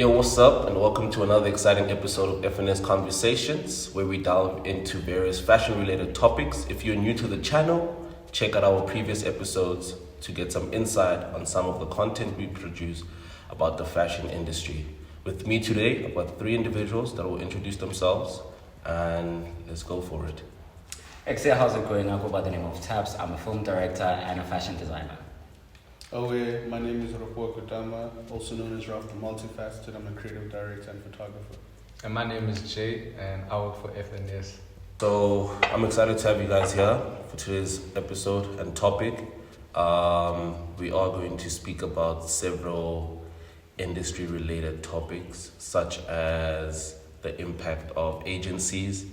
Yo, what's up, and welcome to another exciting episode of F&S Conversations, where we delve into various fashion-related topics. If you're new to the channel, check out our previous episodes to get some insight on some of the content we produce about the fashion industry. With me today, I've got three individuals that will introduce themselves, and let's go for it. Excel, how's it going? I go by the name of Taps. I'm a film director and a fashion designer. Oh yeah, my name is Rapo Kutama, also known as Ralph the Multifaceted. I'm a creative director and photographer. And my name is Jay, and I work for F&S. So I'm excited to have you guys here for today's episode and topic. We are going to speak about several industry-related topics, such as the impact of agencies,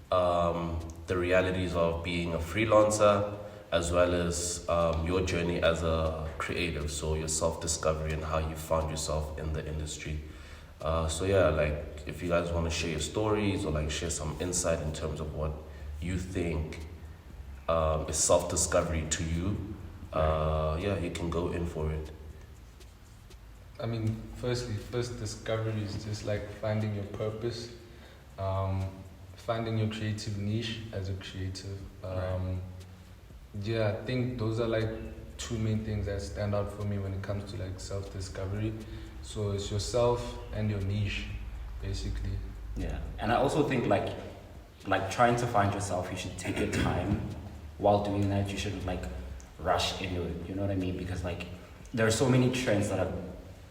the realities of being a freelancer, as well as your journey as a creative, so your self-discovery and how you found yourself in the industry. If you guys want to share your stories or share some insight in terms of what you think is self-discovery to you, you can go in for it. I mean, first discovery is just like finding your purpose, finding your creative niche as a creative. I think those are like two main things that stand out for me when it comes to like self-discovery. So it's yourself and your niche, basically. Yeah, and I also think like trying to find yourself, you should take your time. While doing that, you shouldn't rush into it. You know what I mean? Because there are so many trends that are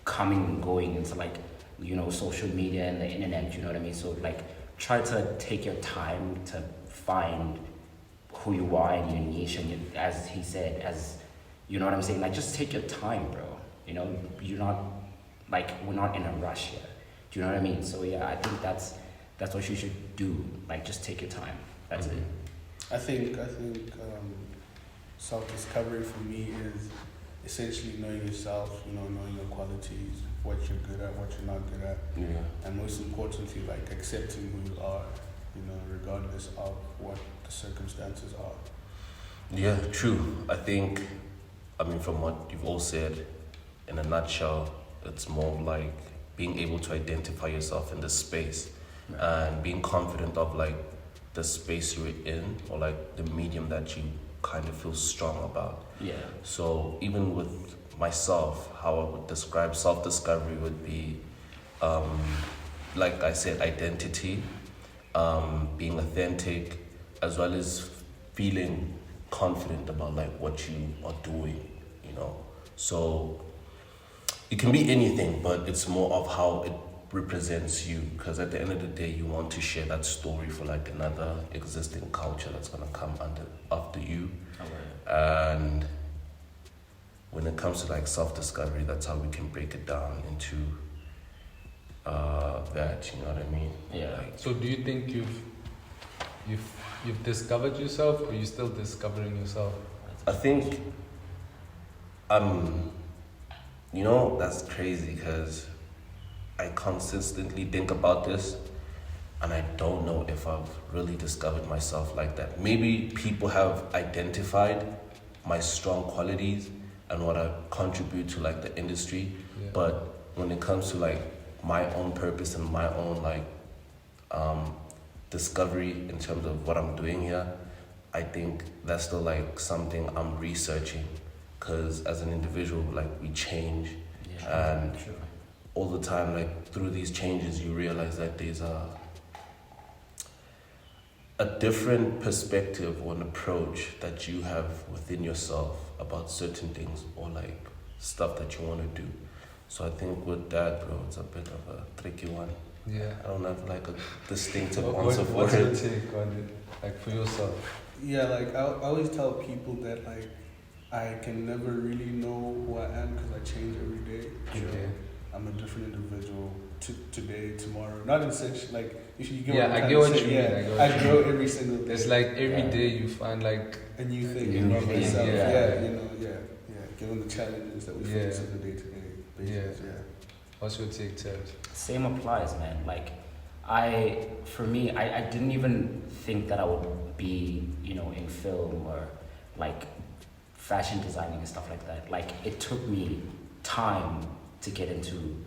coming and going into social media and the internet. You know what I mean? So try to take your time to find who you are and your niche, and as he said, as you know what I'm saying, just take your time, bro. You know, you're not we're not in a rush here. Do you know what I mean? So yeah, I think that's what you should do. Just take your time. That's it. I think self-discovery for me is essentially knowing yourself. Knowing your qualities, what you're good at, what you're not good at, and most importantly, accepting who you are. Regardless of what the circumstances are. Yeah, true. I think, from what you've all said, in a nutshell, it's more like being able to identify yourself in the space and being confident of the space you're in or the medium that you kind of feel strong about. Yeah. So even with myself, how I would describe self-discovery would be, like I said, identity. Being authentic, as well as feeling confident about what you are doing, So it can be anything, but it's more of how it represents you, because at the end of the day, you want to share that story for another existing culture that's gonna come after you. And when it comes to self-discovery, that's how we can break it down into that, you know what I mean? Yeah. So do you think you've discovered yourself, or you're still discovering yourself? I think that's crazy, because I consistently think about this and I don't know if I've really discovered myself like that. Maybe people have identified my strong qualities and what I contribute to the industry, but when it comes to my own purpose and my own discovery in terms of what I'm doing here, I think that's still something I'm researching, because as an individual we change, and all the time through these changes you realize that there's a different perspective or an approach that you have within yourself about certain things or stuff that you want to do. So I think with that, bro, it's a bit of a tricky one. Yeah. I don't have a distinctive answer for what's it. your take on it, for yourself? Yeah, I always tell people that I can never really know who I am because I change every day. Okay. I'm a different individual today, tomorrow. Not in such if you get I get what you mean. I grow every single day. It's every day you find a new thing New about thing, myself. yeah. Given the challenges that we face on a day-to-day basis. Yeah. What's your take, Ted? Same applies, man. I didn't even think that I would be, in film or fashion designing and stuff like that. It took me time to get into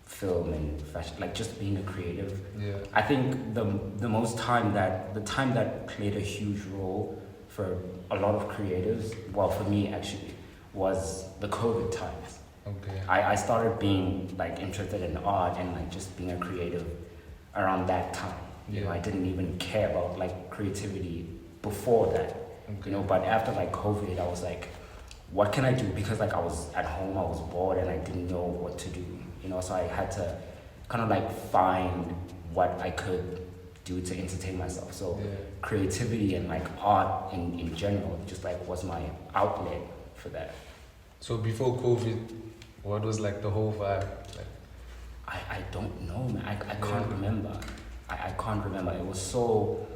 film and fashion, like just being a creative. Yeah. I think the time that played a huge role for a lot of creatives, well, for me actually, was the COVID times. Okay. I started being like interested in art and like just being a creative around that time. You know, I didn't even care about like creativity before that. Okay. You know, but after like COVID, I was like, what can I do? Because like I was at home, I was bored and I didn't know what to do. You know, so I had to kind of like find what I could do to entertain myself. So creativity and like art in general just like was my outlet for that. So before COVID, what was like the whole vibe? Like, I don't know, man. I can't remember. I can't remember. It was so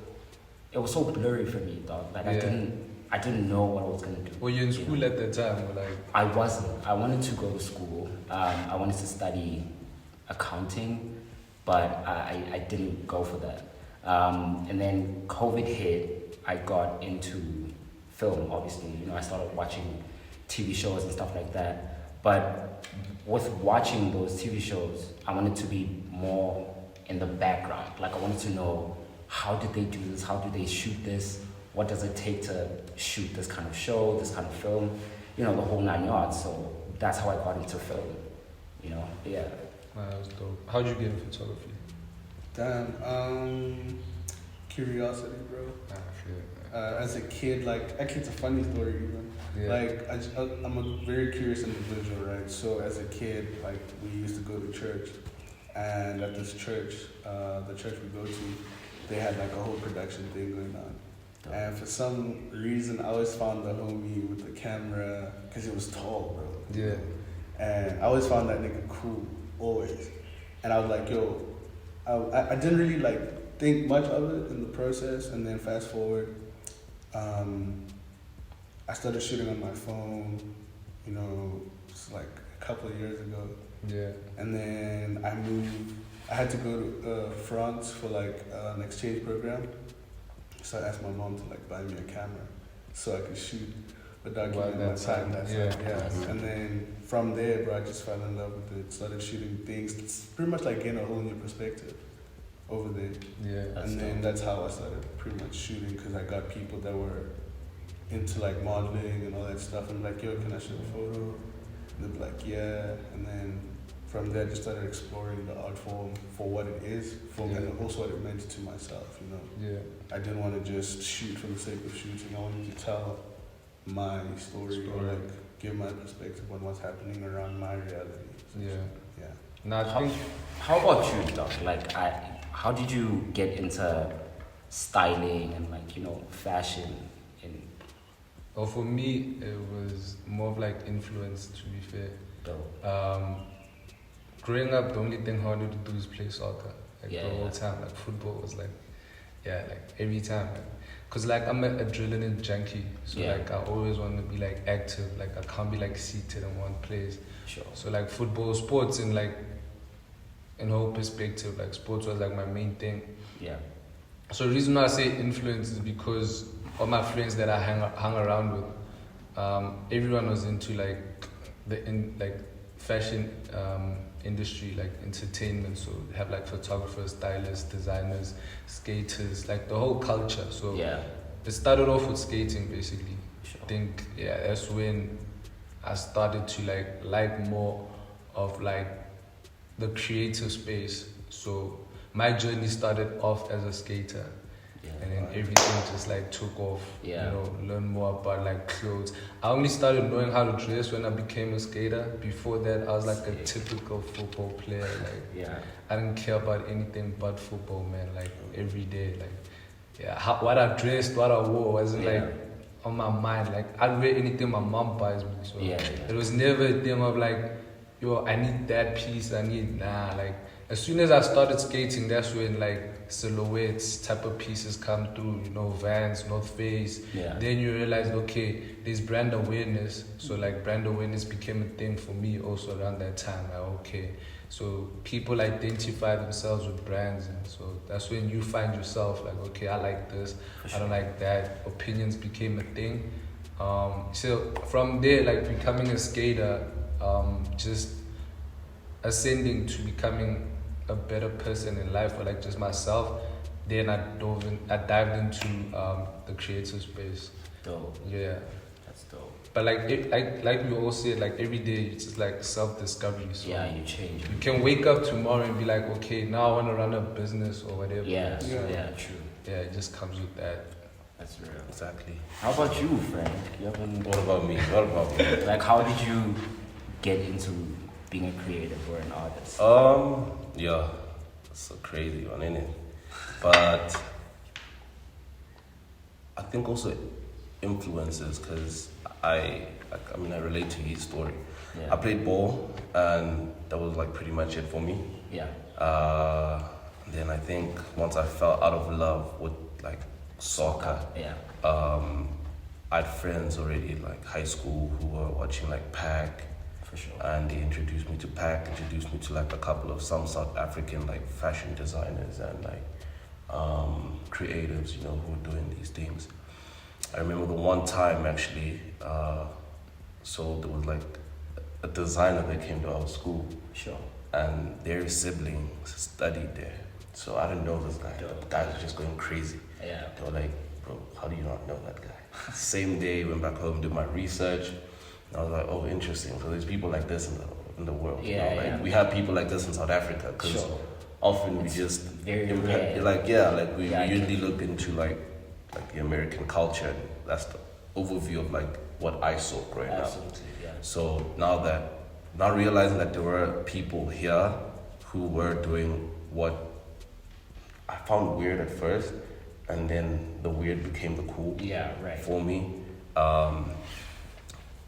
blurry for me, dog. Like I didn't know what I was gonna do. were you in school at that time? Or like, I wasn't. I wanted to go to school. I wanted to study accounting, but I didn't go for that. And then COVID hit. I got into film, obviously. You know, I started watching TV shows and stuff like that. But with watching those TV shows, I wanted to be more in the background. Like I wanted to know, how did they do this? How do they shoot this? What does it take to shoot this kind of show, this kind of film? You know, the whole 9 yards. So that's how I got into film. You know, yeah. that was dope. How'd you get in photography? Damn, curiosity, bro. I feel it. As a kid, like, actually it's a funny story even. Yeah. Like, I'm a very curious individual, right? So as a kid, like, we used to go to church, and at this church, the church we go to, they had like a whole production thing going on. And for some reason, I always found the homie with the camera, because he was tall, bro. Yeah. And I always found that nigga cool, always. And I was like, yo, I didn't really like think much of it in the process. And then fast forward, I started shooting on my phone, you know, it's like a couple of years ago. Yeah. And then I moved, I had to go to France for like an exchange program. So I asked my mom to like buy me a camera so I could shoot without giving my time. Yeah. And then from there, bro, I just fell in love with it. Started shooting things. It's pretty much like getting a whole new perspective over there. Yeah. And then that's how I started pretty much shooting, because I got people that were into like modeling and all that stuff. And like, yo, can I shoot a photo? And they'd be like, yeah. And then from there, I just started exploring the art form for what it is, and also what it meant to myself, you know. Yeah. I didn't want to just shoot for the sake of shooting. I wanted to tell my story. Or like give my perspective on what's happening around my reality. Yeah. Yeah. Now I think. How about you, Doc? Like, how did you get into styling and like, you know, fashion? Well, for me, it was more of like influence, to be fair. Dope. Growing up, the only thing I wanted to do is play soccer. Like Yeah, the whole yeah. time, like football was like, like every time. Cause like I'm an adrenaline junkie, so Yeah. like I always want to be like active. Like I can't be like seated in one place. Sure. So like football, sports, in like in whole perspective, like sports was like my main thing. Yeah. So the reason why I say influence is because all my friends that I hung around with, everyone was into like the fashion industry, like entertainment. So they have like photographers, stylists, designers, skaters, like the whole culture. So it started off with skating basically. Sure. I think that's when I started to like more of like the creative space. So my journey started off as a skater. And then everything just like took off, you know, learn more about like clothes. I only started knowing how to dress when I became a skater. Before that, I was like a typical football player. Like, I didn't care about anything but football, man. Like every day, like, what I dressed, what I wore wasn't like on my mind. Like I'd wear anything my mom buys me. So it was never a thing of like, yo, I need that piece. Like as soon as I started skating, that's when like silhouettes type of pieces come through, you know, Vans, North Face. Then you realize, okay, there's brand awareness. So like brand awareness became a thing for me also around that time. Like, okay, so people identify themselves with brands, and so that's when you find yourself like, okay, I like this, I don't like that. Opinions became a thing. So from there, like becoming a skater, just ascending to becoming a better person in life, or like just myself, then I dived into the creative space. Dope. Yeah. That's dope. But like we all said, like every day it's just like self-discovery. So Yeah, you change. you can wake up tomorrow and be like, okay, now I want to run a business or whatever. Yeah, Yeah. yeah, true. Yeah, it just comes with that. That's real. Exactly. How about you, Frank? You haven't What about me? What about me? like how did you get into being a creative or an artist? Yeah, it's a crazy one, isn't it? But I think also influences, because I relate to his story. Yeah. I played ball, and that was like pretty much it for me. Yeah. Then I think once I fell out of love with like soccer, Yeah. I had friends already like high school who were watching like Pac, For sure. and they introduced me to Pac, introduced me to like a couple of some South African like fashion designers and like creatives, you know, who were doing these things. I remember the one time actually, so there was like a designer that came to our school, Sure. and their siblings studied there. So I didn't know this guy. The guys were just going crazy. Yeah. They were like, bro, how do you not know that guy? Same day, went back home, did my research. And I was like, oh, interesting. So there's people like this in the world. Yeah, you know? Like yeah. we have people like this in South Africa, because Sure. often It's we just very rare. like we Yeah, I get usually look into like the American culture. And that's the overview of like what I saw growing up. Absolutely. Yeah. So now realizing that there were people here who were doing what I found weird at first, and then the weird became the cool Yeah. Right. for me.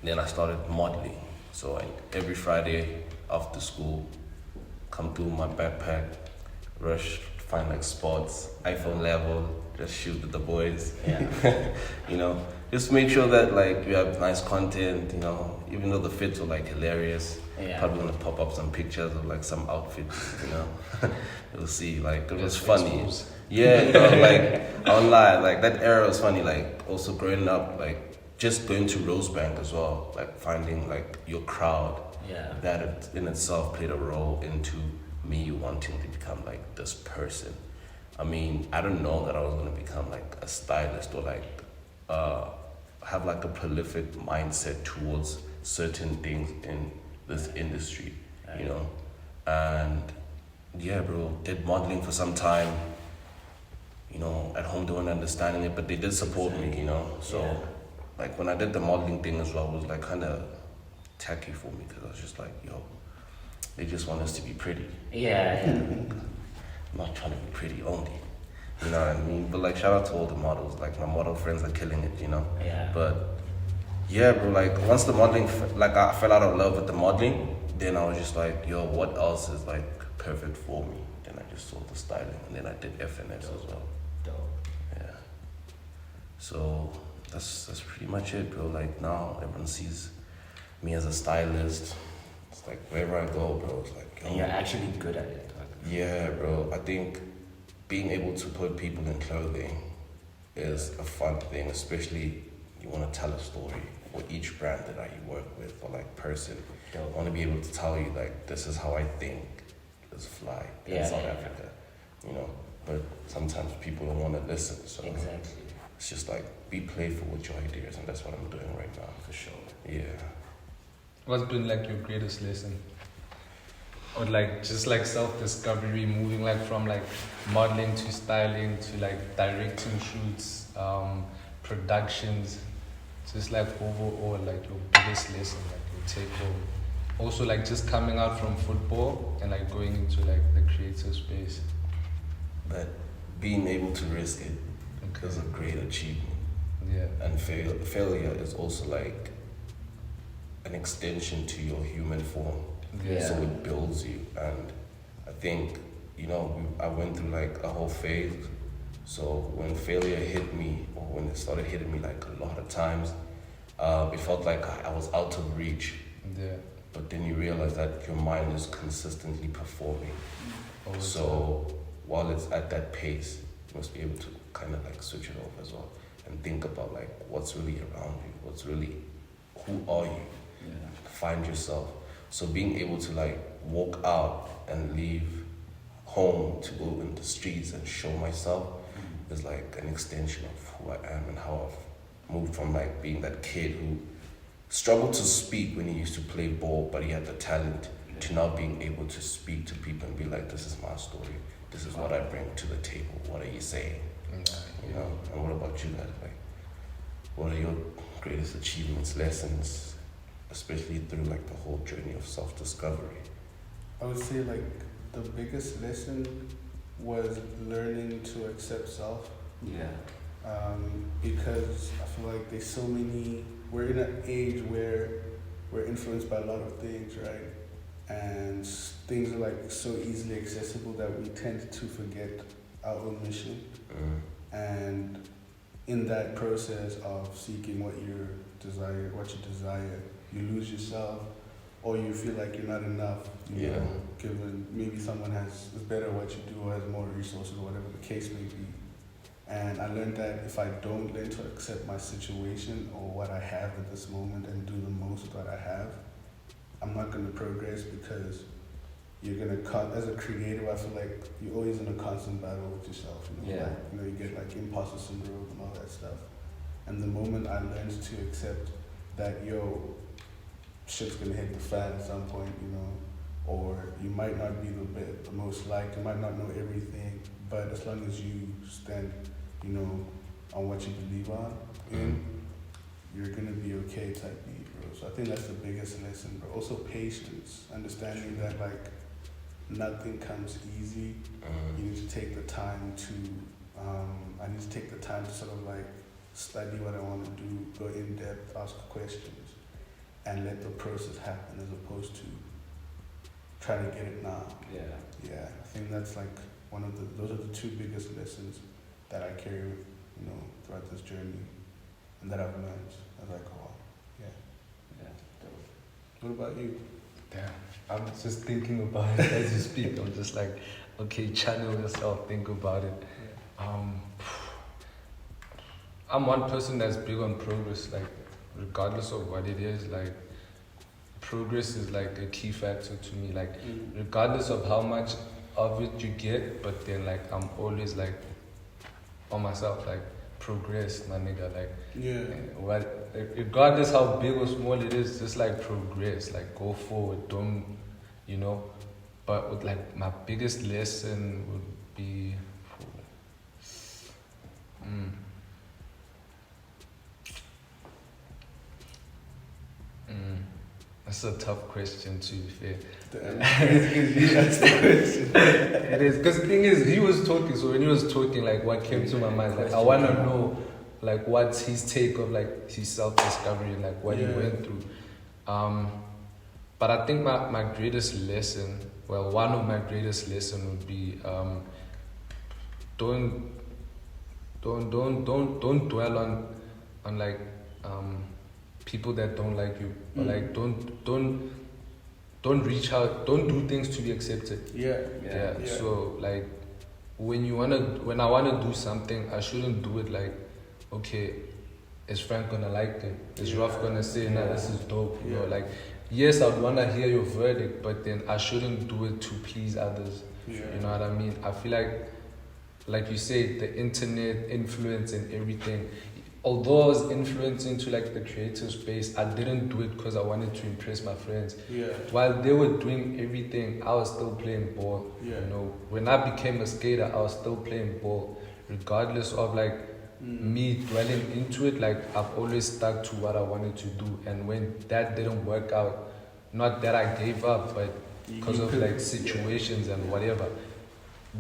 Then I started modeling. So every Friday after school, come through my backpack, rush, find like spots, iPhone level, just shoot with the boys. Yeah. You know, just make sure that like you have nice content, you know, even though the fits were like hilarious. Yeah. Probably gonna pop up some pictures of like some outfits, you know. You'll see, like it was Just funny. expose. Yeah, you know, like I won't lie, like that era was funny. Like also growing up, like just going to Rosebank as well, like finding like your crowd. Yeah. That in itself played a role into me wanting to become like this person. I mean, I don't know that I was gonna become like a stylist or like have like a prolific mindset towards certain things in this industry, you know. And yeah, bro, did modeling for some time. You know, at home they weren't understanding it, but they did support me, you know. So Yeah. like when I did the modeling thing as well, it was like kind of tacky for me, because I was just like, yo, they just want us to be pretty. Yeah. Yeah. I'm not trying to be pretty only. You know what I mean? But like shout out to all the models. Like my model friends are killing it, you know? Yeah. But yeah, bro, like once the modeling, like I fell out of love with the modeling, then I was just like, yo, what else is like perfect for me? Then I just saw the styling, and then I did F&S as well. Dope. Yeah. So that's pretty much it, bro. Like now everyone sees me as a stylist. It's like wherever I go, bro, it's like, yo, And you're actually good at it. yeah, bro. I think being able to put people in clothing is a fun thing, especially you want to tell a story for each brand that I work with or like person. I Dope. want to be able to tell you like this is how I think is fly in Yeah, South yeah, Africa, you know. But sometimes people don't want to listen, so Exactly. it's just like be playful with your ideas, and that's what I'm doing right now. For sure. Yeah. What's been like your greatest lesson? Or like just like self-discovery, moving like from like modeling to styling to like directing shoots, productions, just like overall like your biggest lesson, like your take home. Also like just coming out from football and like going into like the creative space. But being able to risk it is a great achievement. Yeah. And failure is also like an extension to your human form. Yeah. So it builds you. And I think, you know, I went through like a whole phase. So when failure hit me, or when it started hitting me like a lot of times, it felt like I was out of reach. Yeah. But then you realize that your mind is consistently performing. All the So while it's at that pace, you must be able to kind of like switch it off as well and think about like what's really around you, who are you, Yeah. find yourself. So being able to like walk out and leave home to go in the streets and show myself is like an extension of who I am and how I've moved from like being that kid who struggled to speak when he used to play ball, but he had the talent, to now being able to speak to people and be like, this is my story. This is what I bring to the table. What are you saying? You know, and what about you guys? Like, what are your greatest achievements, lessons, especially through like the whole journey of self-discovery? I would say like the biggest lesson was learning to accept self. Yeah. Because I feel like there's so many, we're in an age where we're influenced by a lot of things, right? And things are like so easily accessible that we tend to forget our own mission. And in that process of seeking what you desire, you lose yourself, or you feel like you're not enough, you know, given maybe someone is better at what you do or has more resources or whatever the case may be. And I learned that if I don't learn to accept my situation or what I have at this moment and do the most of what I have, I'm not going to progress, because you're going to, as a creative, I feel like you're always in a constant battle with yourself. You know? Yeah. Like, you know, you get like imposter syndrome and all that stuff. And the moment I learned to accept that, shit's going to hit the fan at some point, you know, or you might not be the most liked, you might not know everything, but as long as you stand, you know, on what you believe in, you're gonna be okay type beat, bro. So I think that's the biggest lesson, bro. Also patience, understanding that like nothing comes easy. You need to take the time to, I need to take the time to sort of like study what I want to do, go in depth, ask questions, and let the process happen as opposed to try to get it now. Yeah. Yeah, I think that's like those are the two biggest lessons that I carry, you know, throughout this journey, and that I've learned as I go on. Yeah. Yeah. What about you? Damn, I'm just thinking about it as you speak. I'm just like, okay, channel yourself, think about it. I'm one person that's big on progress, like regardless of what it is, like progress is like a key factor to me, like regardless of how much of it you get, but then like I'm always like on myself, like progress, my nigga, like regardless how big or small it is, just like progress, like go forward, don't, you know. But with like my biggest lesson would be that's a tough question, to be fair. That's the question. It is, because the thing is, he was talking, so when he was talking, like what came to my mind, like I want to know like what's his take of like his self-discovery and like what he went through. But I think my greatest lesson, well, one of my greatest lesson would be don't dwell on like people that don't like you, or like don't reach out, don't do things to be accepted. Yeah. So like when I wanna do something, I shouldn't do it like, okay, is Frank gonna like it? Is Ralph gonna say, nah, this is dope? You know, like, yes, I'd wanna hear your verdict, but then I shouldn't do it to please others. You know what I mean? I feel like you said, the internet influence and everything. Although I was influencing to like the creative space, I didn't do it because I wanted to impress my friends. While they were doing everything, I was still playing ball. You know, when I became a skater, I was still playing ball, regardless of like me dwelling into it. Like I've always stuck to what I wanted to do, and when that didn't work out, not that I gave up, but because of like situations and whatever,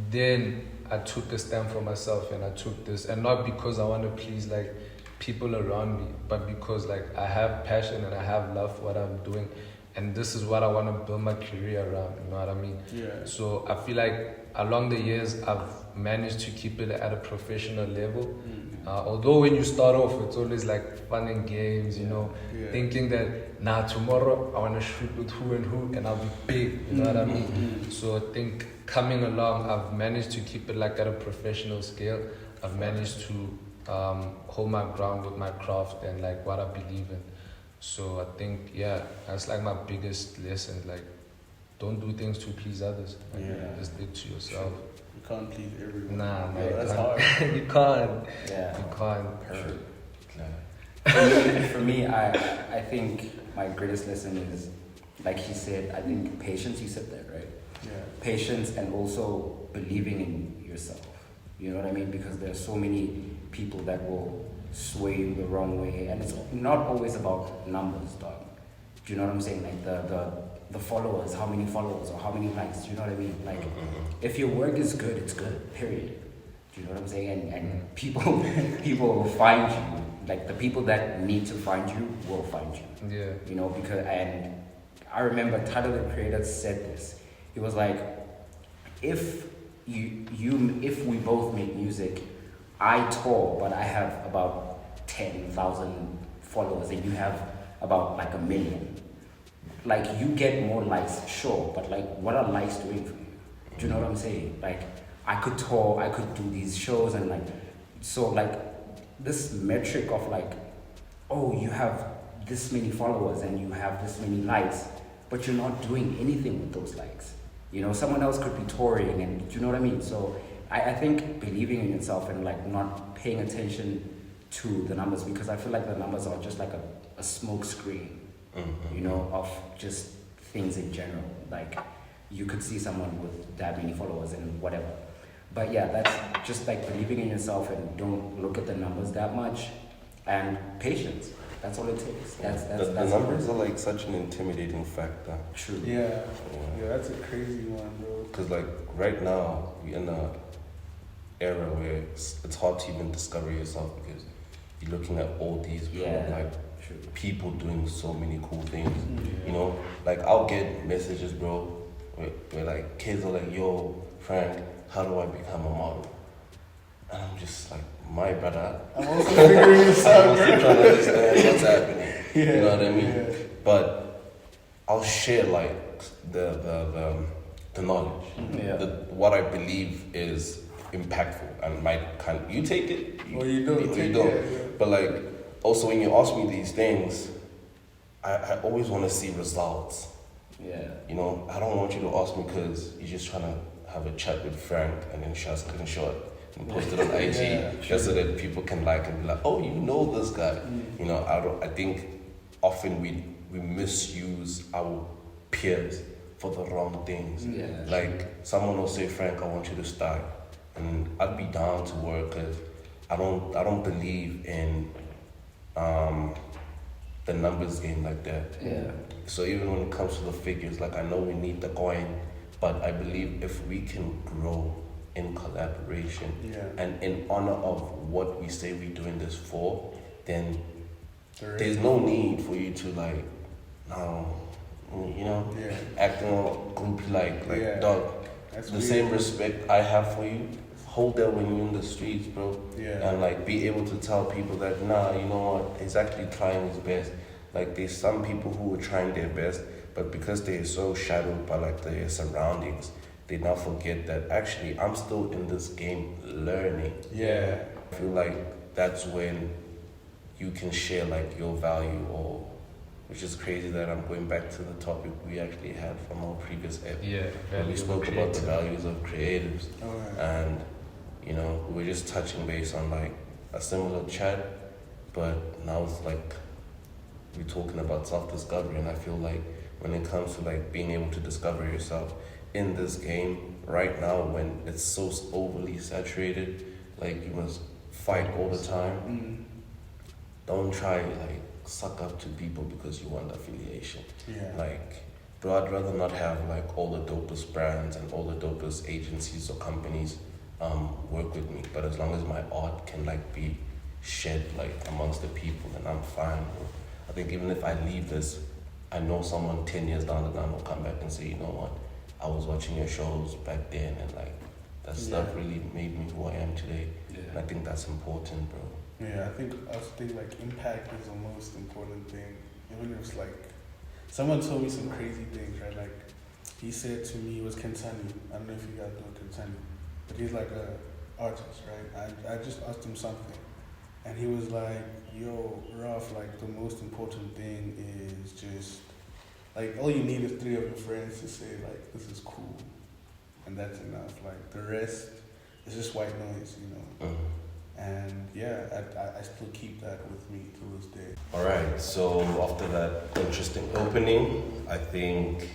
then I took a stand for myself, and I took this, and not because I want to please like people around me, but because like I have passion and I have love for what I'm doing, and this is what I want to build my career around. You know what I mean? So I feel like along the years I've managed to keep it at a professional level. Although when you start off, it's always like fun and games, you know, thinking that tomorrow I want to shoot with who and I'll be big. You know what I mean? So I think coming along, I've managed to keep it like at a professional scale. I've managed to hold my ground with my craft and like what I believe in. So I think, yeah, that's like my biggest lesson. Like, don't do things to please others. Like, Yeah. just stick to yourself. You can't please everyone. Nah, man. Yeah, that's you hard. can't. You can't. Yeah. You can't. Perfect. Yeah. For me, I think my greatest lesson is, like he said, I think patience. You said that, right? Yeah. Patience and also believing in yourself. You know what I mean? Because there are so many people that will sway you the wrong way, and it's not always about numbers, dog. Do you know what I'm saying? Like the followers, how many followers or how many likes. Do you know what I mean? Like, if your work is good, it's good. Period. Do you know what I'm saying? And people will find you. Like, the people that need to find you will find you. Yeah. You know, because, and I remember Tyler the Creator said this. He was like, if we both make music, I tour, but I have about 10,000 followers, and you have about like 1 million. Like, you get more likes, sure, but like, what are likes doing for you? Do you know what I'm saying? Like, I could tour, I could do these shows, and like, so like, this metric of like, oh, you have this many followers and you have this many likes, but you're not doing anything with those likes. You know, someone else could be touring, and do you know what I mean? So I think believing in yourself and like not paying attention to the numbers, because I feel like the numbers are just like a smoke screen, you know, of just things in general. Like, you could see someone with that many followers and whatever. But yeah, that's just like believing in yourself and don't look at the numbers that much, and patience. That's all it takes. The numbers are like such an intimidating factor. True. Yeah, that's a crazy one, bro. Because like right now we're in a era where it's hard to even discover yourself, because you're looking at all these like True. people doing so many cool things. You know, like I'll get messages, bro, where like kids are like, "Yo, Frank, how do I become a model?" And I'm just like, my brother, I'm also figuring this out, I'm also bro. trying to understand what's happening. Yeah, You know what I mean? yeah. But I'll share like the knowledge, what I believe is impactful and might kind of, you take it, Or you don't. or you don't. But like, also when you ask me these things, I always want to see results. Yeah. You know, I don't want you to ask me because you're just trying to have a chat with Frank and then just screenshot and post it on IG, Yeah, just so that people can like and be like, oh, you know this guy. You know, I think often we misuse our peers for the wrong things. Yeah. Like, someone will say, Frank, I want you to start, and I'd be down to work, because I don't believe in the numbers game like that. Yeah. So even when it comes to the figures, like, I know we need the coin, but I believe if we can grow in collaboration and in honor of what we say we're doing this for, then there's no need for you to like, acting all groupie like dog. That's the weird. same respect I have for you, hold that when you're in the streets, bro. Yeah. And like be able to tell people that, nah, you know what, he's actually trying his best. Like, there's some people who are trying their best, but because they're so shadowed by like their surroundings, they now forget that actually I'm still in this game learning. Yeah. I feel like that's when you can share like your value, or which is crazy that I'm going back to the topic we actually had from our previous episode. Yeah, When we spoke about the values of creatives. Alright. And you know, we're just touching base on like a similar chat, but now it's like we're talking about self-discovery. And I feel like when it comes to like being able to discover yourself in this game right now, when it's so overly saturated, like you must fight all the time. Don't try like suck up to people because you want affiliation. Yeah. Like, bro, I'd rather not have like all the dopest brands and all the dopest agencies or companies work with me, but as long as my art can like be shared like amongst the people, then I'm fine, bro. I think even if I leave this, I know someone 10 years down the line will come back and say, you know what, I was watching your shows back then, and like that stuff really made me who I am today. And I think that's important, bro. Yeah, I also think like impact is the most important thing. Even if it's like, someone told me some crazy things, right? Like, he said to me, it was Kentani. I don't know if you guys know Kentani, but he's like a artist, right? I just asked him something, And he was like, yo, Ralph, like the most important thing is just, like all you need is 3 of your friends to say like, this is cool. And that's enough. Like the rest is just white noise, you know. And yeah, I still keep that with me to this day. All right, so after that interesting opening, I think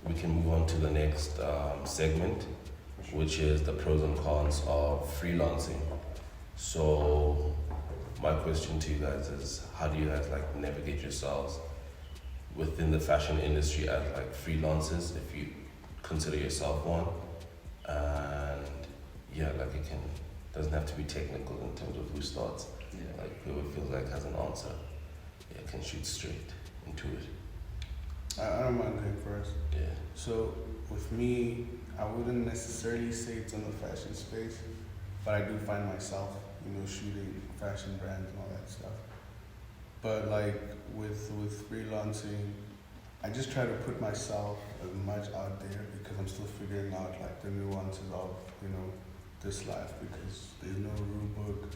we can move on to the next segment, which is the pros and cons of freelancing. So my question to you guys is, how do you guys like navigate yourselves within the fashion industry as like freelancers, if you consider yourself one? And yeah, like it doesn't have to be technical in terms of who starts. Yeah. Like whoever feels like has an answer, yeah, can shoot straight into it. I don't mind going first. Yeah. So with me, I wouldn't necessarily say it's in the fashion space, but I do find myself, you know, shooting fashion brands and all that stuff. But like with freelancing, I just try to put myself as much out there because I'm still figuring out like the nuances of, you know, this life, because there's no rule book,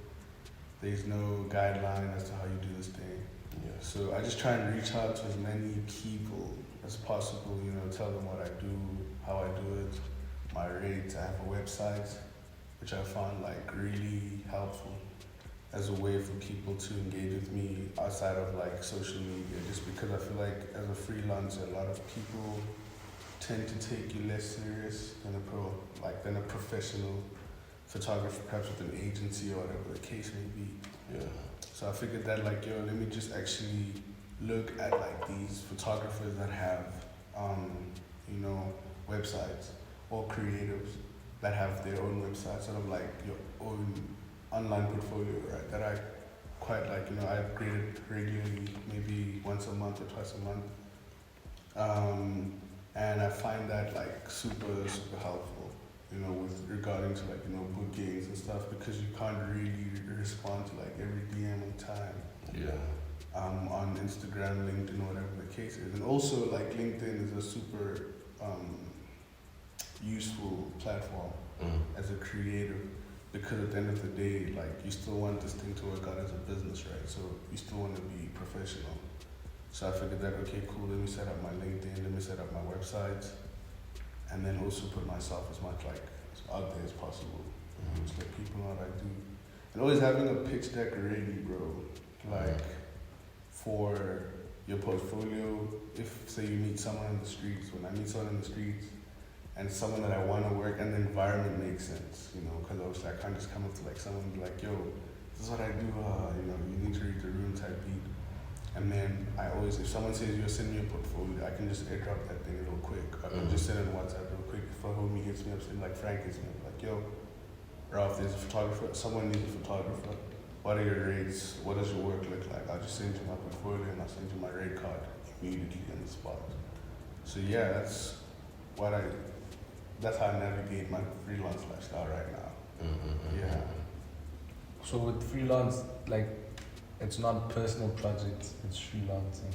there's no guideline as to how you do this thing. Yeah. So I just try and reach out to as many people as possible, you know, tell them what I do, how I do it, my rates. I have a website, which I found like really helpful as a way for people to engage with me outside of like social media, just because I feel like as a freelancer, a lot of people tend to take you less serious than a professional photographer, perhaps with an agency or whatever the case may be. Yeah. So I figured that like, yo, let me just actually look at like these photographers that have, you know, websites or creatives that have their own websites, sort of like your own online portfolio, right? That I quite like, you know, I upgrade it regularly, maybe once a month or twice a month. And I find that like super helpful, you know, with regarding to like, you know, bookings and stuff, because you can't really respond to like every DM on time. Yeah. On Instagram, LinkedIn, whatever the case is. And also like LinkedIn is a super useful platform as a creator, because at the end of the day, like you still want this thing to work out as a business, right? So you still want to be professional. So I figured that, okay, cool, let me set up my LinkedIn, let me set up my website, and then also put myself as much like out there as possible. Just let people know what I do. And always having a pitch deck ready, bro. Like for your portfolio, if say you meet someone in the streets, when I meet someone in the streets, and someone that I want to work, and the environment makes sense, you know, because obviously I can't just come up to like someone and be like, yo, this is what I do, you know, you need to read the room type beat. And then I always, if someone says, yo, send me a portfolio, I can just airdrop that thing real quick. I can just send it on WhatsApp real quick. If a homie hits me up, saying like Frank hits me up, like, yo, Ralph, there's a photographer, someone needs a photographer. What are your rates? What does your work look like? I'll just send you my portfolio and I'll send you my rate card immediately on the spot. So yeah, that's how I navigate my freelance lifestyle right now. Yeah. So with freelance, like, it's not a personal project, it's freelancing.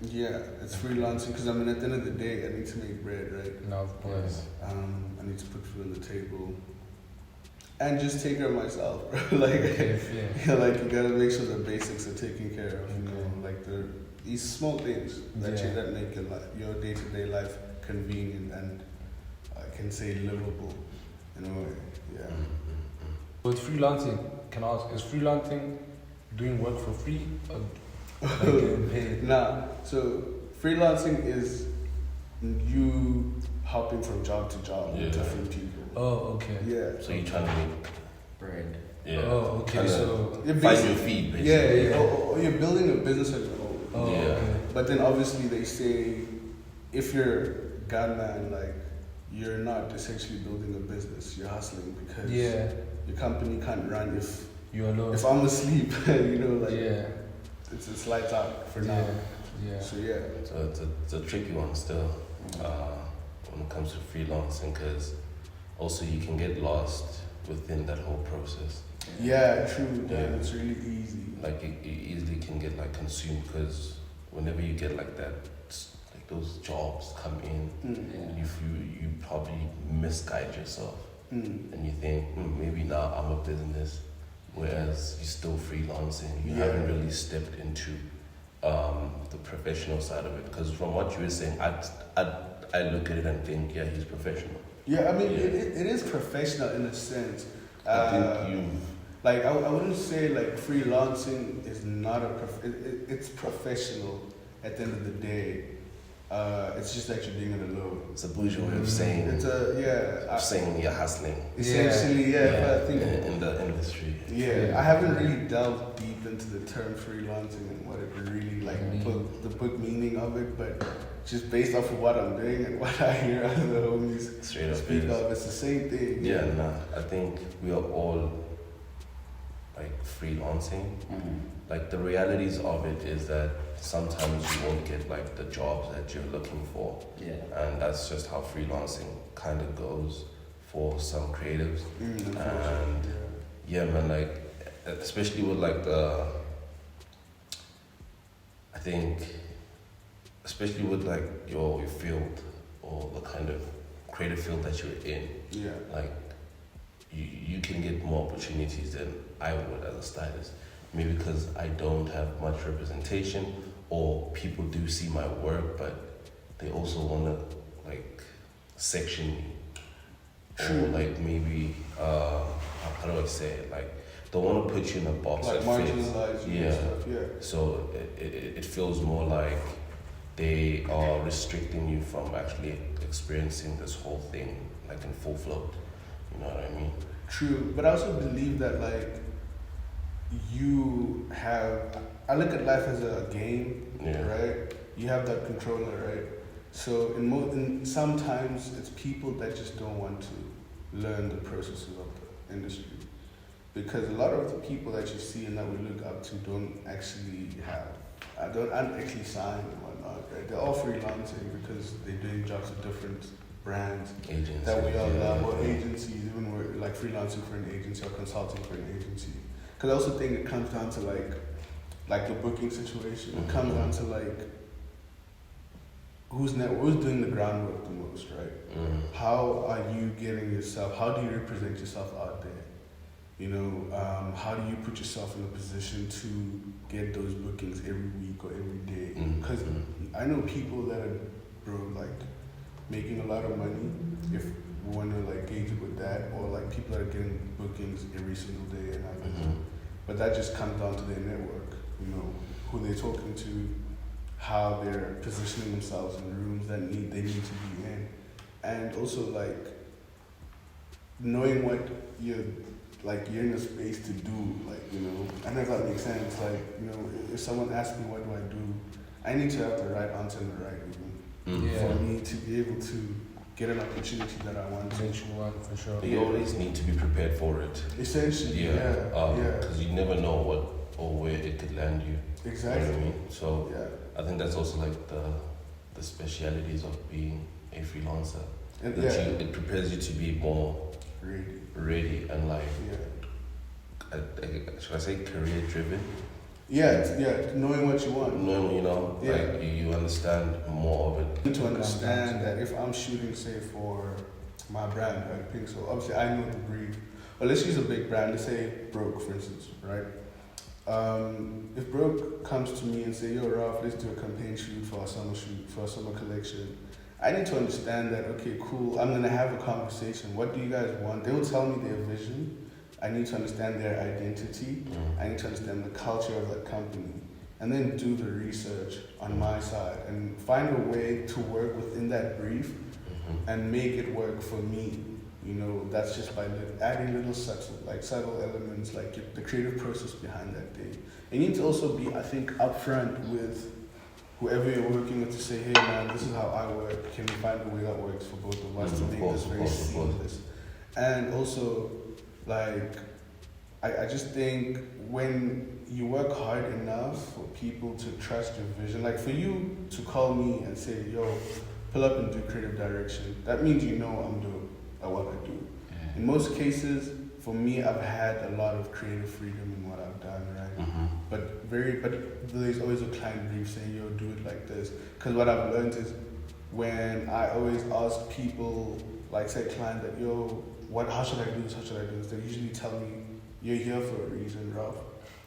Yeah, it's freelancing because I mean, at the end of the day, I need to make bread, right? No, of course. I need to put food on the table and just take care of myself, bro. Like, Yeah. like you gotta make sure the basics are taken care of. You know, like these small things that make your day-to-day life convenient and I can say livable in a way. Yeah. With freelancing, can I ask, is freelancing doing work for free or like getting paid? Nah, so freelancing is you hopping from job to job with different people. Oh, okay. Yeah. So you're trying to make Bread. yeah. Oh, okay. So Find your feet, basically. Yeah. Or you're building a business on your own. oh, Yeah. okay. But then obviously they say if you're gunman, like you're not essentially building a business, you're hustling because Yeah, your company can't run if you're alone. I'm asleep, you know, like Yeah, it's lights out for now. yeah. So yeah. So it's a tricky one still when it comes to freelancing, because also you can get lost within that whole process. Yeah, true. Yeah. It's really easy. Like you easily can get like consumed, because whenever you get like that, like those jobs come in, you probably misguide yourself, and you think maybe now I'm a business, whereas you're still freelancing. You Yeah. haven't really stepped into the professional side of it. Because from what you were saying, I look at it and think, yeah, he's professional. Yeah, I mean, Yeah. it is professional in a sense. I think you. Like, I wouldn't say, like, freelancing is not it's professional at the end of the day. It's just that you're doing it alone. It's a bourgeois way of saying. It's Saying you're hustling. essentially, yeah. I think in the industry. I haven't really delved deep into the term freelancing and what it really like the book meaning of it, but just based off of what I'm doing and what I hear other homies Straight up speak is. of, it's the same thing. Yeah, nah. I think we are all like freelancing. Like the realities of it is that sometimes you won't get like the jobs that you're looking for, Yeah. and that's just how freelancing kind of goes for some creatives. And yeah, man, like especially with like I think especially with like your field or the kind of creative field that you're in, Yeah. like you can get more opportunities than I would as a stylist. Maybe because I don't have much representation, or people do see my work, but they also want to like section me, True. or like maybe how do I say it? Like they want to put you in a box Like that fits. marginalized you Yeah. and stuff, yeah. So it feels more like they are restricting you from actually experiencing this whole thing like in full float. You know what I mean? True, but I also believe that like you have. I look at life as a game, Yeah. right? You have that controller, right? So in sometimes it's people that just don't want to learn the processes of the industry, because a lot of the people that you see and that we look up to don't actually aren't actually signed and whatnot, right? They're all freelancing because they're doing jobs with different brands Agency. that we all love, or yeah. agencies, even we're like freelancing for an agency or consulting for an agency. Because I also think it comes down to like the booking situation. It comes down to like who's doing the groundwork the most, right? Mm. How are you getting yourself? How do you represent yourself out there? You know, how do you put yourself in a position to get those bookings every week or every day? Because I know people that are like making a lot of money, if we want to like gauge it with that, or like people that are getting bookings every single day and everything. But that just comes down to their network, you know, who they're talking to, how they're positioning themselves in rooms that they need to be in, and also like knowing what you're in a space to do, like, you know. I don't know if that makes sense. Like, you know, if someone asks me what do, I need to have the right answer in the right room for me to be able to get an opportunity that I want to. For sure. You always need to be prepared for it. Essentially, yeah. Because you never know what or where it could land you. Exactly. You know what I mean? So Yeah. I think that's also like the specialities of being a freelancer. And That it prepares you to be more really. ready and like, Yeah. should I say career driven? Yeah, knowing what you want. Knowing, you know, Yeah. like you understand more of it. You need to understand that if I'm shooting, say, for my brand, right, Pink, so obviously I know the brief. But let's use a big brand, let's say Broke, for instance, right? If Broke comes to me and say, yo, Ralph, let's do a campaign shoot, for a summer collection, I need to understand that, okay, cool, I'm going to have a conversation. What do you guys want? They will tell me their vision. I need to understand their identity. I need to understand the culture of that company. And then do the research on my side and find a way to work within that brief and make it work for me. You know, that's just by adding little subtle elements, like the creative process behind that thing. You need to also be, I think, upfront with whoever you're working with to say, hey man, this is how I work. Can we find a way that works for both of us to make this very seamless? And also, like, I just think when you work hard enough for people to trust your vision, like for you to call me and say, yo, pull up and do creative direction, that means you know I'm dope at what I do. In most cases, for me, I've had a lot of creative freedom in what I've done, right? But there's always a client brief saying, yo, do it like this. Because what I've learned is when I always ask people, like say client that, yo, how should I do this, they usually tell me you're here for a reason, Ralph.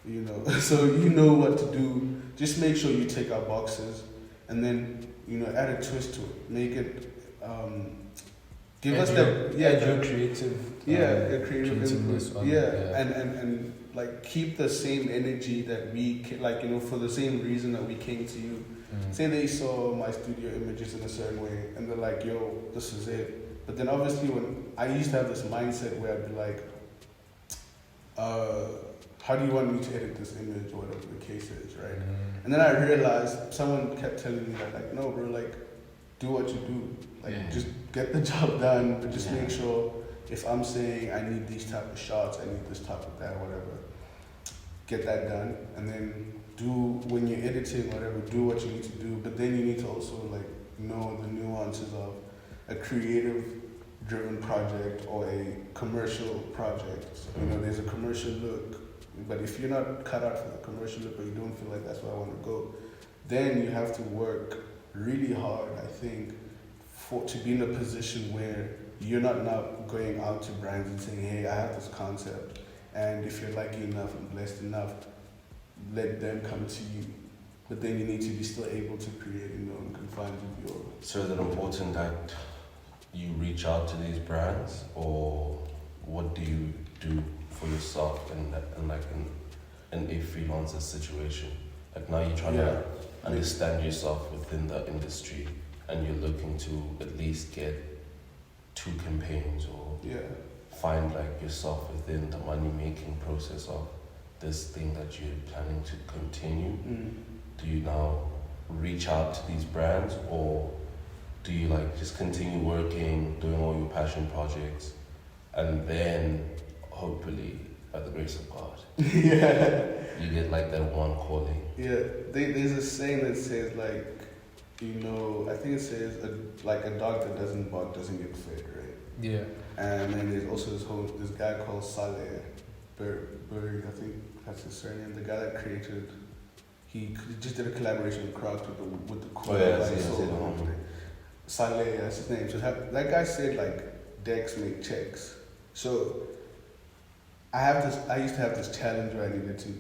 You know, so you know what to do. Just make sure you take our boxes, and then add a twist to it. Make it. Give us that. Yeah, your creative. Your creative creativeness input. on Yeah, it, and like keep the same energy that we for the same reason that we came to you. Say they saw my studio images in a certain way, and they're like, "Yo, this is it." But then obviously, when I used to have this mindset where I'd be like, how do you want me to edit this image or whatever the case is, right? And then I realized someone kept telling me that, like, no, bro, like, do what you do. Like, just get the job done, but just make sure if I'm saying I need these type of shots, I need this type of that, whatever, get that done. And then when you're editing, whatever, do what you need to do. But then you need to also, like, know the nuances of a creative driven project or a commercial project. So, there's a commercial look, but if you're not cut out for the commercial look or you don't feel like that's where I want to go, then you have to work really hard, I think, to be in a position where you're not now going out to brands and saying, hey, I have this concept, and if you're lucky enough and blessed enough, let them come to you. But then you need to be still able to create in your own confines of your... So is it important that you reach out to these brands, or what do you do for yourself in a freelancer situation? Like now you're trying to understand yourself within the industry, and you're looking to at least get 2 campaigns or find like yourself within the money making process of this thing that you're planning to continue. Do you now reach out to these brands, or do you like just continue working, doing all your passion projects, and then hopefully by the grace of God you get like that one calling? There's a saying that says, like, I think it says like a dog that doesn't bark doesn't get fed, right? And then there's also this guy called Saleh Burry, I think that's his surname, the guy that created, he just did a collaboration with Crocs with the cool Saleh, that's his name. So that guy said, like, decks make checks. So I used to have this challenge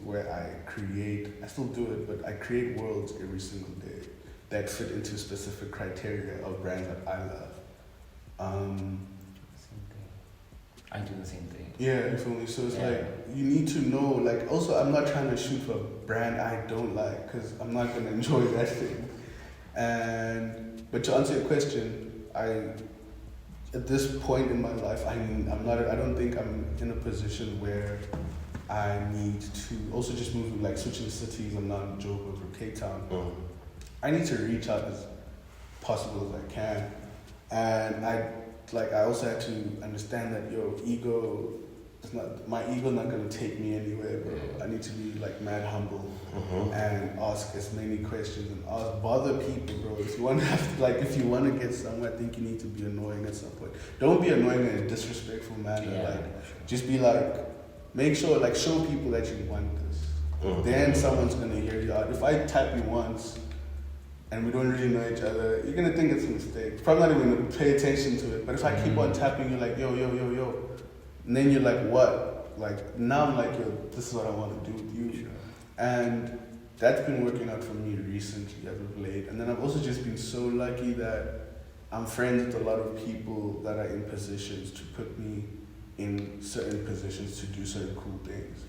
where I still do it, but I create worlds every single day that fit into specific criteria of brands that I love. I do the same thing. Yeah, you feel me? So it's like, you need to know, like, also I'm not trying to shoot for a brand I don't like, because I'm not going to enjoy that thing. But to answer your question, at this point in my life, I don't think I'm in a position where I need to also just move, like, switching cities. I'm not in Joburg or Cape Town. I need to reach out as possible as I can. And I also had to understand that my ego not gonna take me anywhere, bro. I need to be like mad humble and ask as many questions and bother people, bro. If you want to get somewhere, I think you need to be annoying at some point. Don't be annoying in a disrespectful manner. Just be like, make sure, like, show people that you want this. Then someone's gonna hear you out. If I tap you once and we don't really know each other, you're gonna think it's a mistake. Probably not even gonna pay attention to it. But if I keep on tapping you, like, yo, and then you're like, what? Like, now I'm like, yo, this is what I want to do with you. And that's been working out for me recently as of late. And then I've also just been so lucky that I'm friends with a lot of people that are in positions to put me in certain positions to do certain cool things.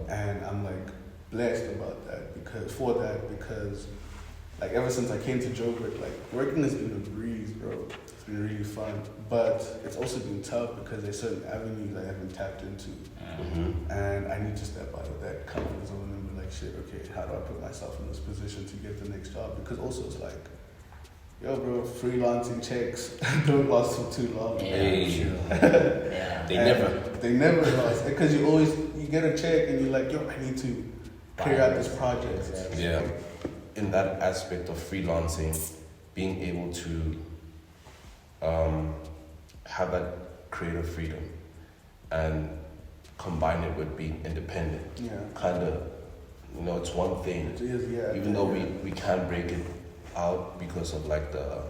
And I'm like blessed about that because like ever since I came to Joburg, like working has been a breeze, bro. It's been really fun, but it's also been tough because there's certain avenues I haven't tapped into, and I need to step out of that comfort zone and be like, shit, okay, how do I put myself in this position to get the next job? Because also it's like, yo, bro, freelancing checks don't last for too long. They never last because you get a check and you're like, yo, I need to carry out this project. Yeah. In that aspect of freelancing, being able to have that creative freedom and combine it with being independent, kind of, it's one thing. It is, even though we can't break it out because of like the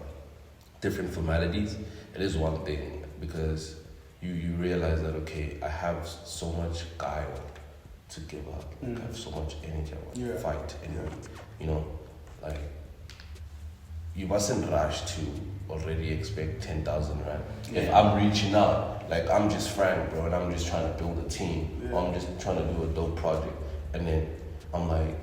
different formalities, it is one thing because you realize that, okay, I have so much guile to give up. Like, I have so much energy. I want to fight. And, you know, like, you mustn't rush to already expect 10,000 rand. If I'm reaching out, like, I'm just Frank, bro, and I'm just trying to build a team, or I'm just trying to do a dope project, and then I'm like,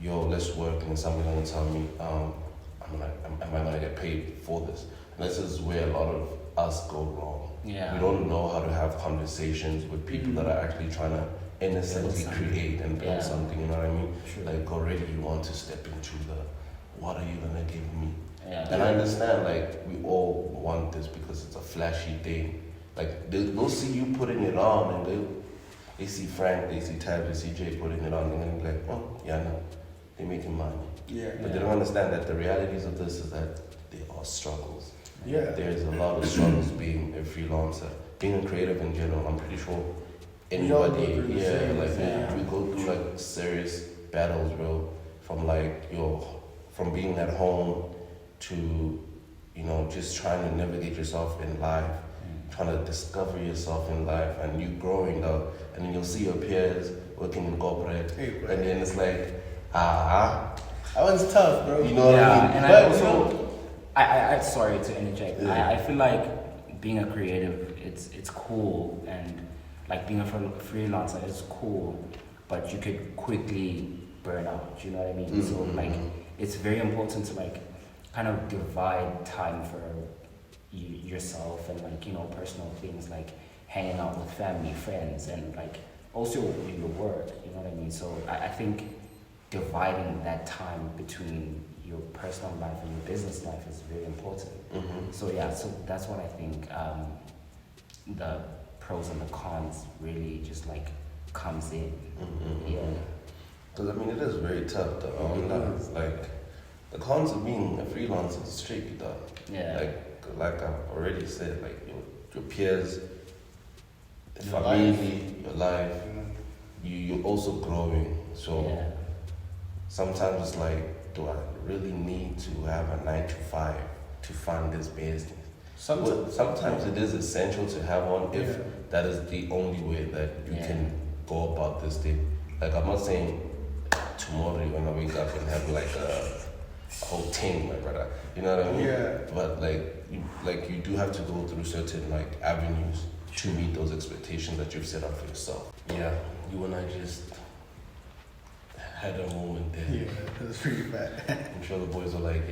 yo, let's work, and then somebody's gonna tell me, I'm like, am I gonna get paid for this? And this is where a lot of us go wrong. Yeah. We don't know how to have conversations with people that are actually trying to innocently create and build something, you know what I mean? True. Like, already you want to step into the, what are you gonna give me? Yeah. And I understand, like, we all want this because it's a flashy thing. Like, they'll see you putting it on, and they see Frank, they see Tab, they see Jay putting it on, and then they're like, oh, yeah, no, they're making money. Yeah. But they don't understand that the realities of this is that there are struggles. Yeah. There's a lot of struggles being a freelancer, being a creative in general. I'm pretty sure We all go anybody, through the same like, thing. we go through, like, serious battles, bro, from, like, from being at home to, you know, just trying to navigate yourself in life, trying to discover yourself in life, and you growing up, and then you'll see your peers working in corporate, and then it's like, that one's tough, bro. you know what I mean? And But, I also, I sorry to interject. I feel like being a creative, it's cool, and like being a freelancer is cool, but you could quickly burn out. You know what I mean? So like, it's very important to like kind of divide time for yourself and like, you know, personal things like hanging out with family, friends, and like also your work. You know what I mean? So I think dividing that time between your personal life and your business life is very important. So yeah, so that's what I think the pros and the cons really just like comes in. Yeah. Because I mean, it is very tough though. Like, the cons of being a freelancer is tricky though. Yeah. Like I've already said, like your peers, Your family, your life, you're also growing. So Yeah. sometimes it's like, do I really need to have a 9 to 5 to fund this business? Sometimes it is essential to have one if that is the only way that you can go about this thing. Like, I'm not saying tomorrow you're gonna wake up and have like a whole team, my brother. You know what I mean? Yeah. But you do have to go through certain like avenues to meet those expectations that you've set up for yourself. Yeah, you and I just had a moment there. Yeah, it was pretty bad. I'm sure the boys were like,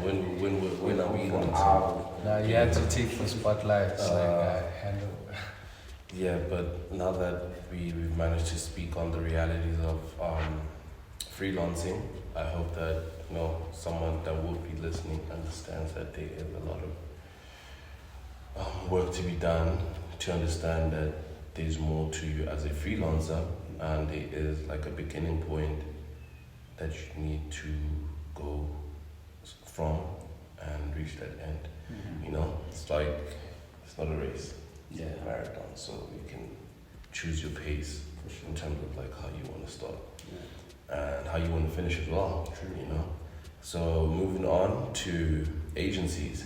when are we going to? Now you had to take the spotlight. Handle. Yeah, but now that we've managed to speak on the realities of freelancing, I hope that, you know, someone that would be listening understands that there is a lot of work to be done to understand that there's more to you as a freelancer, and there is like a beginning point that you need to go from and reach that end. You know, it's like, it's not a race, it's a marathon, so you can choose your pace in terms of like how you want to start and how you want to finish as well. You know, so moving on to agencies,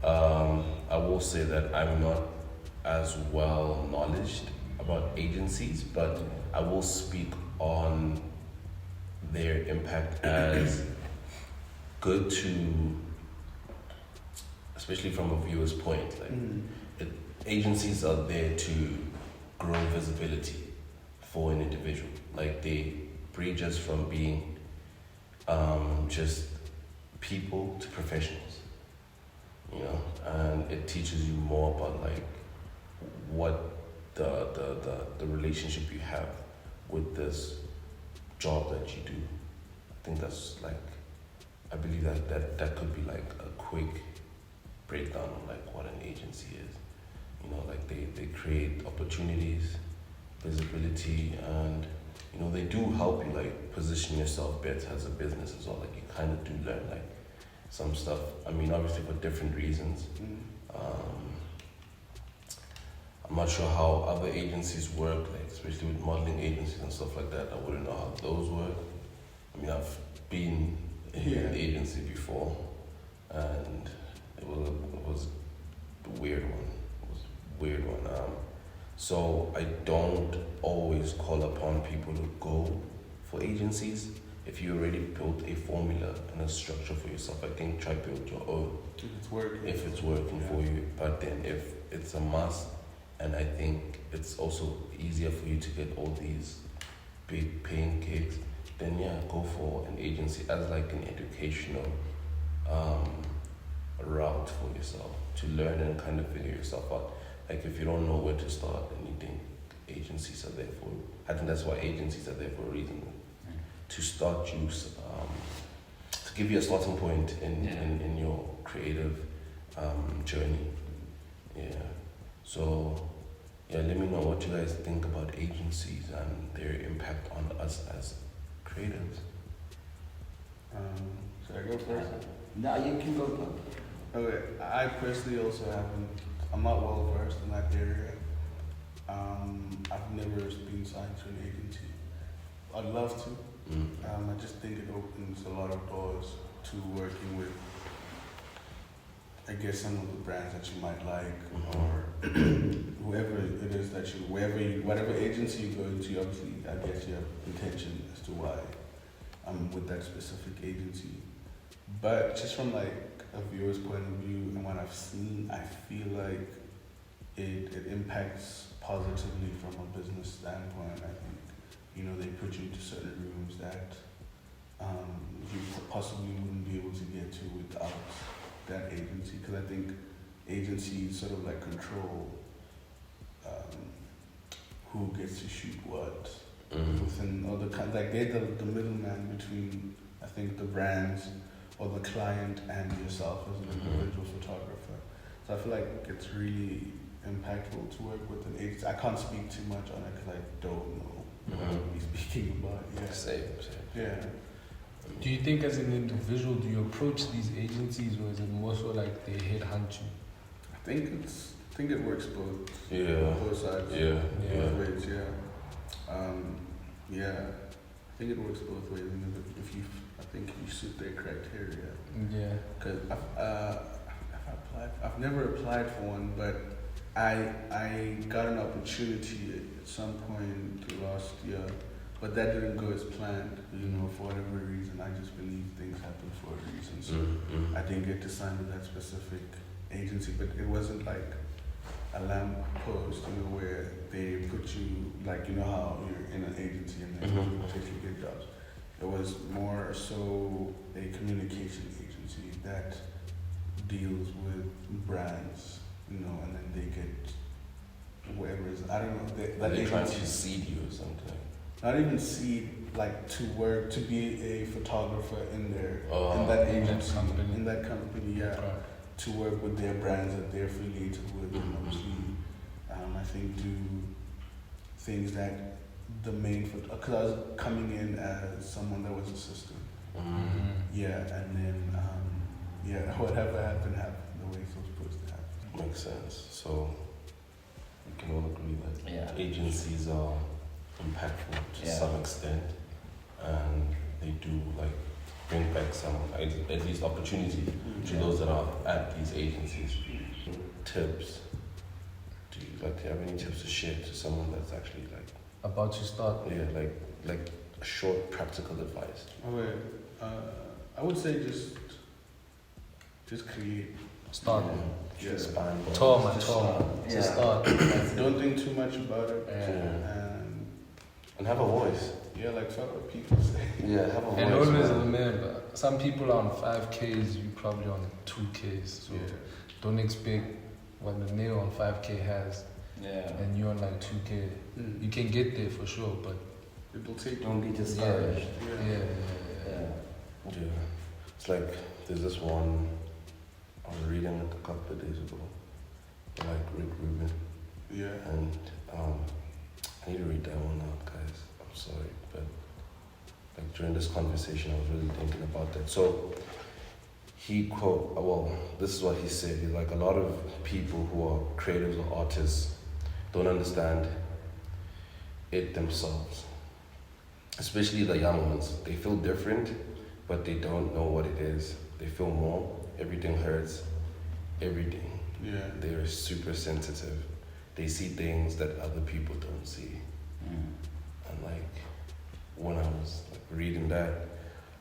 I will say that I'm not as well knowledged about agencies, but I will speak on their impact as good to, especially from a viewer's point. Like, agencies are there to grow visibility for an individual. Like, they bridge us from being just people to professionals, you know, and it teaches you more about like what the relationship you have with this job that you do. I think that's like, I believe that could be like a quick breakdown of like what an agency is. You know, like they create opportunities, visibility, and you know, they do help you like position yourself better as a business as well. Like, you kind of do learn like some stuff. I mean, obviously for different reasons. I'm not sure how other agencies work, like especially with modeling agencies and stuff like that. I wouldn't know how those work. I mean, I've been in an agency before, and it was a weird one. It was a weird So I don't always call upon people to go for agencies. If you already built a formula and a structure for yourself, I think try build your own. If it's working. If it's working for you, but then if it's a must, and I think it's also easier for you to get all these big paying gigs, then yeah, go for an agency as like an educational route for yourself to learn and kind of figure yourself out. Like if you don't know where to start, then you think agencies are there for you. I think that's why agencies are there for a reason. To start you, to give you a starting point in your creative journey. Yeah. So yeah, let me know what you guys think about agencies and their impact on us as creatives. Should I go first? No, you can go. Okay, I personally also I'm not well versed in that area. I've never been signed to an agency. I'd love to. I just think it opens a lot of doors to working with, I guess, some of the brands that you might like, or whoever it is that whatever agency you go into, obviously, I guess you have intention as to why I'm with that specific agency. But just from like a viewer's point of view and what I've seen, I feel like it impacts positively from a business standpoint. I think, they put you into certain rooms that you possibly wouldn't be able to get to without that agency. Because I think agencies sort of like control who gets to shoot what within all the like they're the middleman between, I think, the brands or the client and yourself as an individual photographer. So I feel like it's really impactful to work with an agency. I can't speak too much on it because I don't know what I'll be speaking about. Yeah. Same. Yeah. Do you think as an individual, do you approach these agencies, or is it more so like they headhunt you? I think it works both. Yeah. Both sides. Yeah. Both ways. Yeah. I think it works both ways. I think if you suit their criteria. Yeah. Because I've never applied for one, but I got an opportunity at some point last year, but that didn't go as planned. For whatever reason, I just believe things happen for a reason. So I didn't get to sign with that specific agency, but it wasn't like a lamp post, where they put you, like, how you're in an agency and then you take you get jobs. It was more so a communication agency that deals with brands, and then they get whoever is, I don't know. They're trying to seed you or something. Not even seed, like to work, to be a photographer in that agency, in that company, yeah. Right. To work with their brands that they're affiliated with, and obviously, I think do things that the main, because I was coming in as someone that was assistant. Yeah, and then, whatever happened the way it was supposed to happen. Makes sense. So we can all agree that Yeah. agencies are impactful to some extent, and they do like bring back some at least opportunity to those that are at these agencies. Tips. Do you have any tips to share to someone that's actually About to start. like a short practical advice? Okay, I would say just create. Start. Yeah. Expand. To start. Don't think too much about it. And have a voice. Yeah, like fuck what people say. Yeah, have a voice. And always man. remember, some people are on 5Ks, you probably on 2Ks. So don't expect what the nail on 5K has, and you're on like 2K. You can get there for sure, but It'll take. Don't be discouraged. yeah. It's like there's this one I was reading it a couple of days ago, like Rick Rubin, and I need to read that one out, guys. I'm sorry, but like during this conversation, I was really thinking about that. So this is what he said. He's like, a lot of people who are creatives or artists don't understand it themselves, especially the young ones. They feel different, but they don't know what it is. They feel more. Everything hurts. Everything. Yeah. They're super sensitive. they see things that other people don't see. And like when I was like reading that,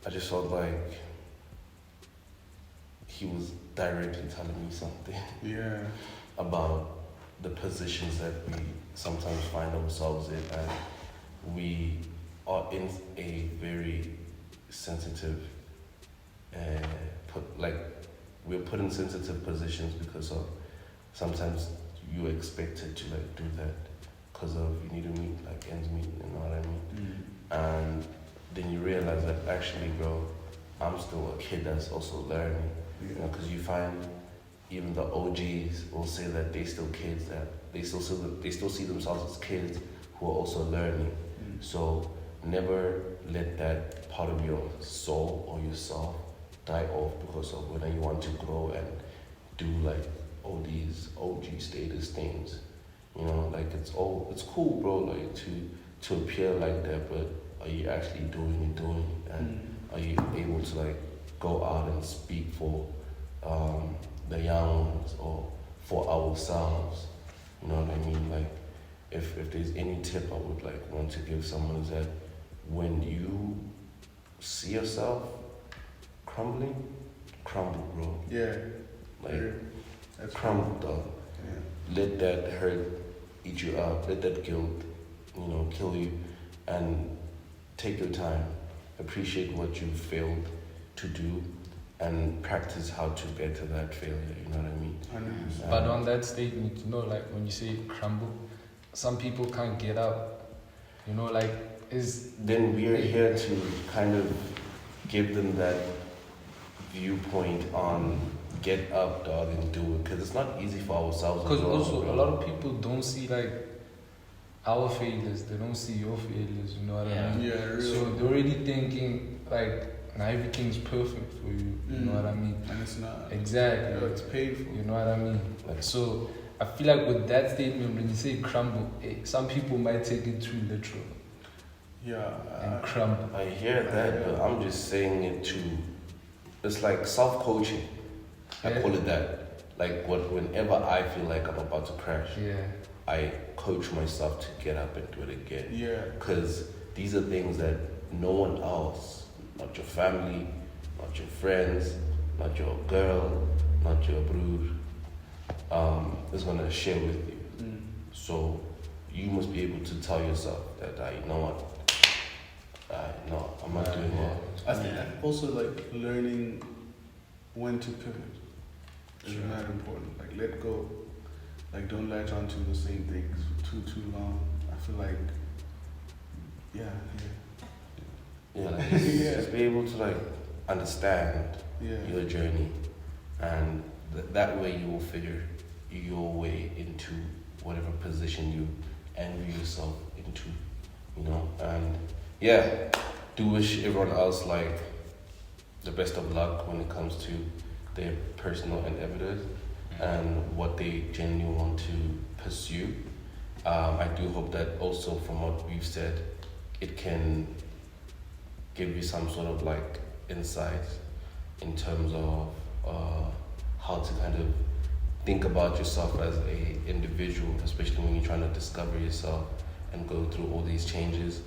I just felt like he was directly telling me something about the positions that we sometimes find ourselves in, and we are in a very sensitive we're put in sensitive positions because of sometimes you expected to like do that because of you need to meet like ends meet, you know what I mean? And then you realize that actually, bro, I'm still a kid that's also learning. You know, because you find even the OGs will say that they still kids, that they still see themselves as kids who are also learning. So never let that part of your soul or yourself die off because of when you want to grow and do like all these OG status things. You know, like it's cool, bro, like to appear like that, but are you actually doing it? And are you able to like go out and speak for the young ones or for ourselves? You know what I mean? Like if there's any tip I would like want to give someone is that when you see yourself crumble, bro. Yeah. Like That's crumble, dog. Yeah. Let that hurt eat you up. Let that guilt, you know, kill you. And take your time. Appreciate what you failed to do and practice how to better that failure. You know what I mean? 100%. But on that statement, you know, like when you say crumble, some people can't get up. You know, like then we are here to kind of give them that viewpoint on get up, dog, and do it, because it's not easy for ourselves. Because also bro. a lot of people don't see like our failures, they don't see your failures. You know what I mean? Yeah, really. So they're already thinking like now everything's perfect for you. You know what I mean? And it's not. Exactly. No, it's painful. You know what I mean? Like so, I feel like with that statement, when you say crumble, some people might take it too literal. Yeah. And crumble. I hear that, but I'm just saying it to. It's like self-coaching. I call it that. Like whenever I feel like I'm about to crash, I coach myself to get up and do it again. Yeah. Because these are things that no one else, not your family, not your friends, not your girl, not your brood, is gonna share with you. So you must be able to tell yourself that you know what, no, I'm not doing well. I think also like learning when to pivot is not important. Like let go. Like don't latch on to the same things for too long. I feel like Like just be able to like understand your journey, and that way you will figure your way into whatever position you envy yourself into, you know. And do wish everyone else like the best of luck when it comes to their personal endeavors and what they genuinely want to pursue. I do hope that also from what we've said, it can give you some sort of like insights in terms of how to kind of think about yourself as a individual, especially when you're trying to discover yourself and go through all these changes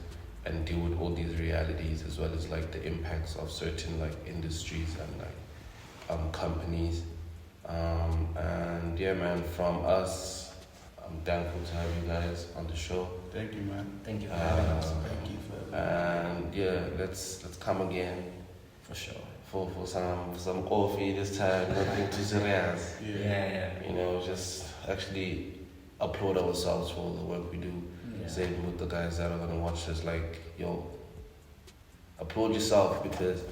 and deal with all these realities, as well as like the impacts of certain like industries and like companies. And man, from us, I'm thankful to have you guys on the show. Thank you, man. Thank you for having us. Thank you for having us. And let's come again For sure. for some coffee this time. Nothing too serious. Yeah. You know, just actually applaud ourselves for the work we do. Same with the guys that are gonna watch this. Like, yo, applaud yourself, because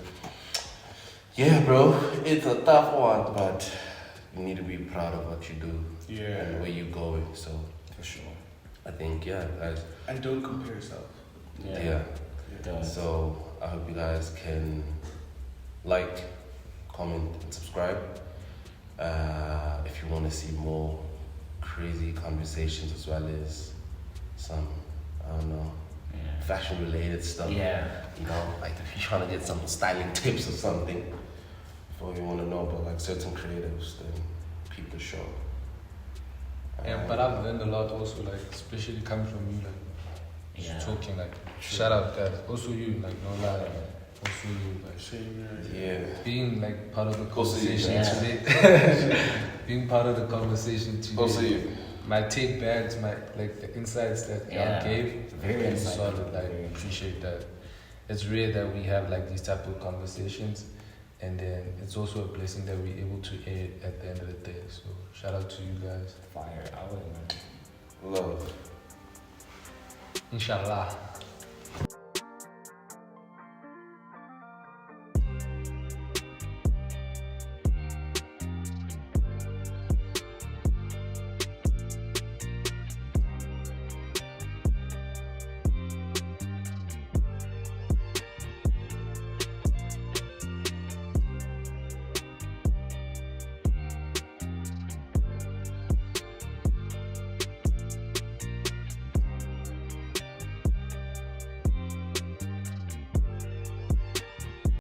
bro, it's a tough one, but you need to be proud of what you do and where you're going. So For sure. I think guys. And don't compare yourself. So I hope you guys can like, comment, and subscribe. If you want to see more crazy conversations, as well as some, I don't know, fashion related stuff. You know, like if you're trying to get some styling tips or something, or you want to know about like certain creatives, then keep the show. And but I've learned a lot also, like especially coming from you, like Yeah. talking, like shout out guys. Also you, like no lie, like, also you, like Same here. Yeah. being like part of the Also you, conversation yeah. today. Being part of the conversation today. Also you. My take backs, my like the insights that y'all Yeah. gave, Very insightful. solid. Like Very appreciate that. It's rare that we have like these type of conversations, and then it's also a blessing that we're able to air it at the end of the day. So shout out to you guys. Fire hour, man. Love. Inshallah.